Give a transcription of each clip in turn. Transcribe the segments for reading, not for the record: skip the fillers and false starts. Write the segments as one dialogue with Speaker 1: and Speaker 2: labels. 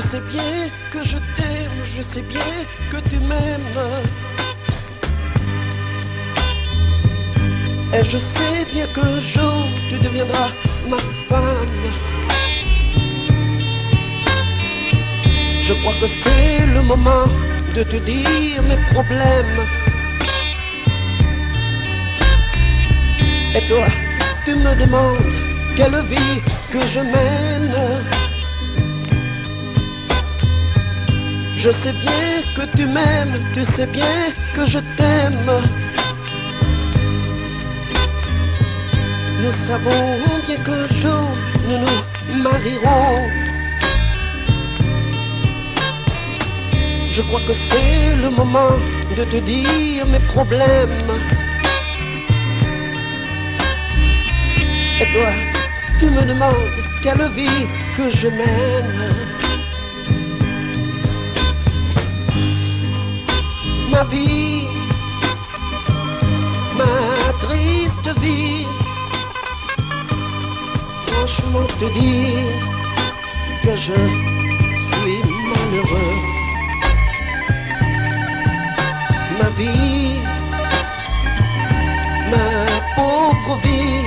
Speaker 1: Tu sais bien que je t'aime, je sais bien que tu m'aimes. Et je sais bien qu'un jour tu deviendras ma femme. Je crois que c'est le moment de te dire mes problèmes. Et toi, tu me demandes quelle vie que je mène. Je sais bien que tu m'aimes, tu sais bien que je t'aime. Nous savons bien qu'un jour nous nous marierons. Je crois que c'est le moment de te dire mes problèmes. Et toi, tu me demandes quelle vie que je mène. Ma vie, ma triste vie. Franchement te dire que je suis malheureux. Ma vie, ma pauvre vie.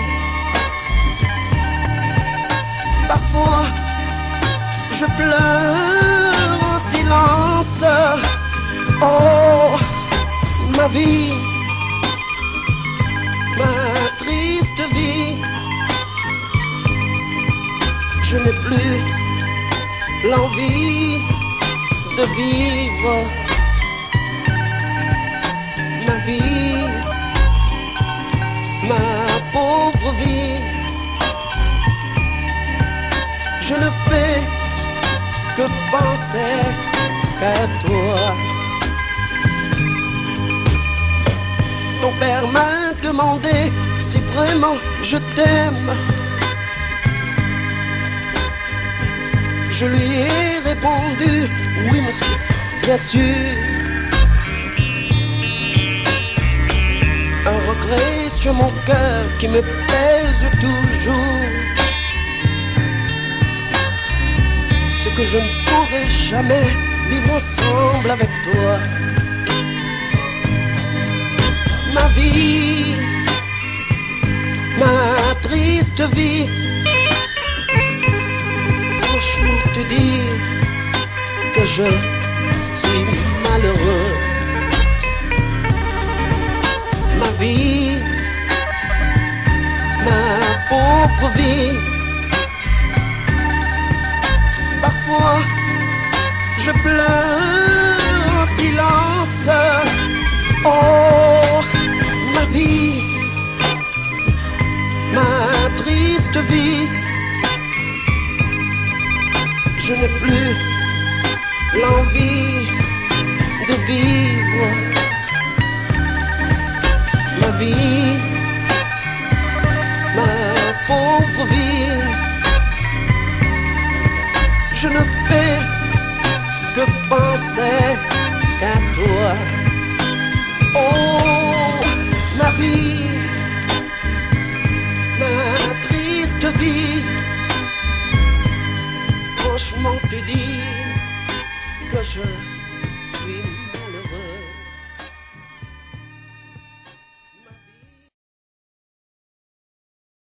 Speaker 1: Parfois, je pleure en silence. Oh, ma vie, ma triste vie. Je n'ai plus l'envie de vivre. Ma vie, ma pauvre vie. Je ne fais que penser qu'à toi. Ton père m'a demandé si vraiment je t'aime. Je lui ai répondu, oui monsieur, bien sûr. Un regret sur mon cœur qui me pèse toujours. C'est que je ne pourrai jamais vivre ensemble avec toi. Ma vie, ma triste vie. Franchement te dire que je suis malheureux. Ma vie, ma pauvre vie. Parfois je pleure en silence. Oh, ma vie, ma triste vie. Je n'ai plus l'envie de vivre. Ma vie, ma pauvre vie. Je ne fais que penser qu'à toi. Oh, ma vie, ma triste vie. Franchement te dire que je